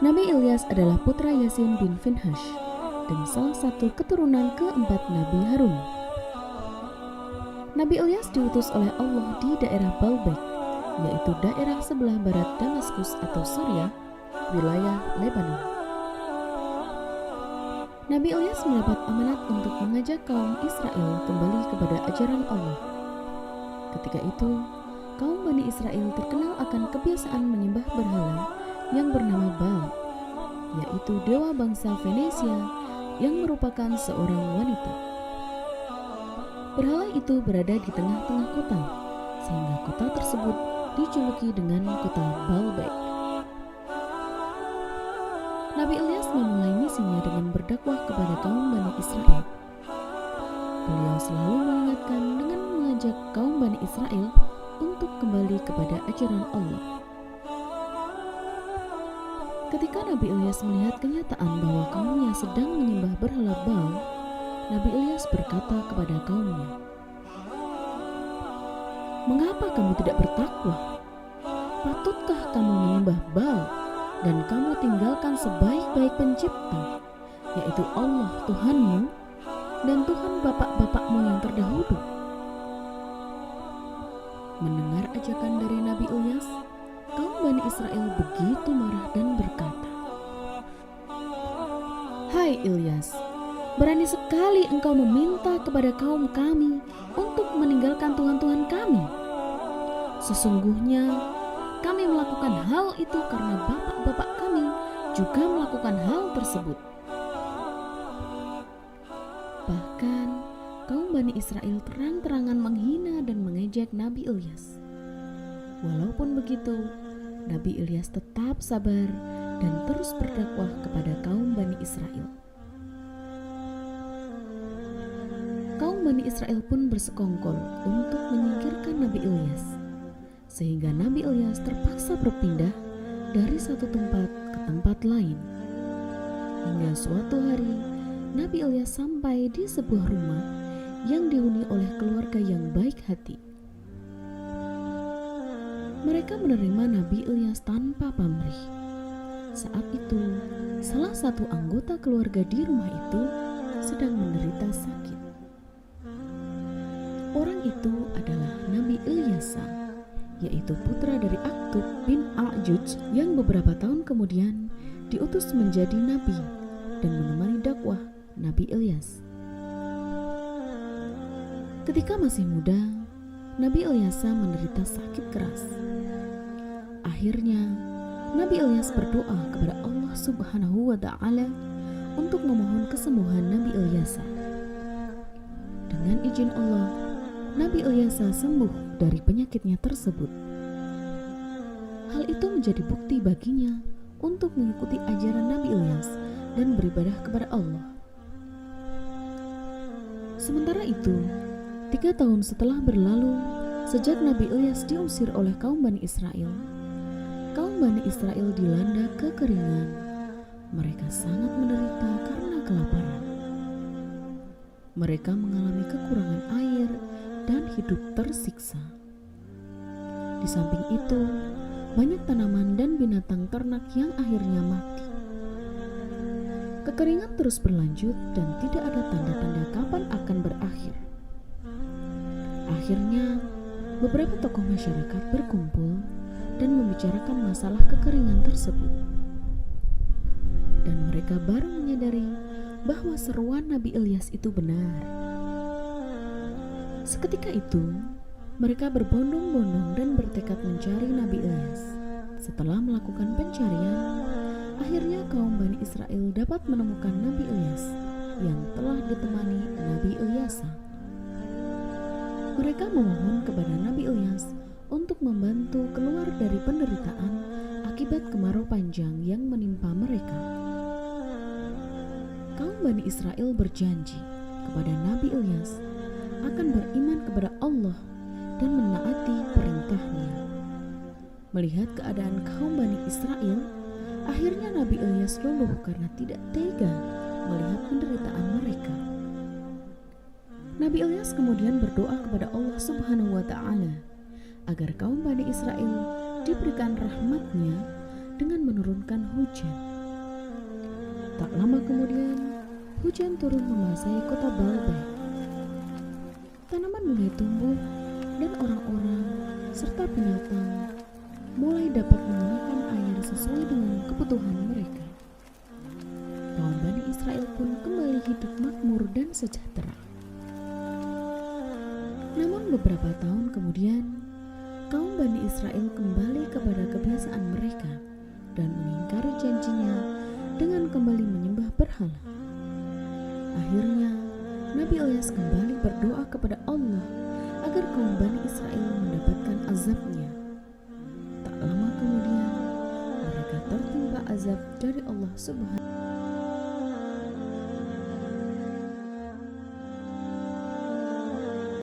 Nabi Ilyas adalah putra Yasin bin Finhash dan salah satu keturunan keempat Nabi Harun. Nabi Ilyas diutus oleh Allah di daerah Baalbek, yaitu daerah sebelah barat Damaskus atau Syria, wilayah Lebanon. Nabi Ilyas mendapat amanat untuk mengajak kaum Israel kembali kepada ajaran Allah. Ketika itu, kaum Bani Israel terkenal akan kebiasaan menyembah berhala yang bernama Baal, yaitu dewa bangsa Venesia yang merupakan seorang wanita. Berhala itu berada di tengah-tengah kota, sehingga kota tersebut dijuluki dengan kota Baalbek. Nabi Ilyas memulai misinya dengan berdakwah kepada kaum Bani Israel. Beliau selalu mengingatkan dengan mengajak kaum Bani Israel untuk kembali kepada ajaran Allah. Ketika Nabi Ilyas melihat kenyataan bahwa kaumnya sedang menyembah berhala Baal, Nabi Ilyas berkata kepada kaumnya, "Mengapa kamu tidak bertakwa? Patutkah kamu menyembah Baal dan kamu tinggalkan sebaik-baik pencipta, yaitu Allah Tuhanmu dan Tuhan bapak-bapakmu yang terdahulu?" Mendengar ajakan dari Nabi Ilyas, kaum Bani Israel begitu marah dan berkata, "Hai Ilyas, berani sekali engkau meminta kepada kaum kami untuk meninggalkan Tuhan-Tuhan kami. Sesungguhnya kami melakukan hal itu karena bapak-bapak kami juga melakukan hal tersebut." Bahkan kaum Bani Israel terang-terangan menghina dan mengejek Nabi Ilyas. Walaupun begitu, Nabi Ilyas tetap sabar dan terus berdakwah kepada kaum Bani Israel. Kaum Bani Israel pun bersekongkol untuk menyingkirkan Nabi Ilyas, sehingga Nabi Ilyas terpaksa berpindah dari satu tempat ke tempat lain. Hingga suatu hari, Nabi Ilyas sampai di sebuah rumah yang dihuni oleh keluarga yang baik hati. Mereka menerima Nabi Ilyas tanpa pamrih. Saat itu, salah satu anggota keluarga di rumah itu sedang menderita sakit. Orang itu adalah Nabi Ilyasa, yaitu putra dari Aktub bin A'juj yang beberapa tahun kemudian diutus menjadi nabi dan menemani dakwah Nabi Ilyas. Ketika masih muda, Nabi Ilyasa menderita sakit keras. Akhirnya, Nabi Ilyas berdoa kepada Allah Subhanahu wa Ta'ala untuk memohon kesembuhan Nabi Ilyasa. Dengan izin Allah, Nabi Ilyasa sembuh dari penyakitnya tersebut. Hal itu menjadi bukti baginya untuk mengikuti ajaran Nabi Ilyas dan beribadah kepada Allah. Sementara itu, 3 tahun setelah berlalu, sejak Nabi Ilyas diusir oleh kaum Bani Israel, kaum Bani Israel dilanda kekeringan. Mereka sangat menderita karena kelaparan. Mereka mengalami kekurangan air dan hidup tersiksa. Di samping itu, banyak tanaman dan binatang ternak yang akhirnya mati. Kekeringan terus berlanjut dan tidak ada tanda-tanda kapan akan berakhir. Akhirnya, beberapa tokoh masyarakat berkumpul dan membicarakan masalah kekeringan tersebut. Dan mereka baru menyadari bahwa seruan Nabi Ilyas itu benar. Seketika itu, mereka berbondong-bondong dan bertekad mencari Nabi Ilyas. Setelah melakukan pencarian, akhirnya kaum Bani Israel dapat menemukan Nabi Ilyas yang telah ditemani Nabi Ilyasa. Mereka memohon kepada Nabi Ilyas untuk membantu keluar dari penderitaan akibat kemarau panjang yang menimpa mereka. Kaum Bani Israel berjanji kepada Nabi Ilyas akan beriman kepada Allah dan menaati perintahnya. Melihat keadaan kaum Bani Israel, akhirnya Nabi Ilyas luluh karena tidak tega melihat penderitaan mereka. Nabi Ilyas kemudian berdoa kepada Allah Subhanahu wa Ta'ala agar kaum Bani Israel diberikan rahmat-Nya dengan menurunkan hujan. Tak lama kemudian, hujan turun membasahi kota Baalbek. Tanaman mulai tumbuh dan orang-orang serta binatang mulai dapat menggunakan air sesuai dengan kebutuhan mereka. Kaum Bani Israel pun kembali hidup makmur dan sejahtera. Namun beberapa tahun kemudian, kaum Bani Israel kembali kepada kebiasaan mereka dan mengingkari janjinya dengan kembali menyembah berhala. Akhirnya, Nabi Ilyas kembali berdoa kepada Allah agar kaum Bani Israel mendapatkan azabnya. Tak lama kemudian, mereka tertimpa azab dari Allah Subhanahu.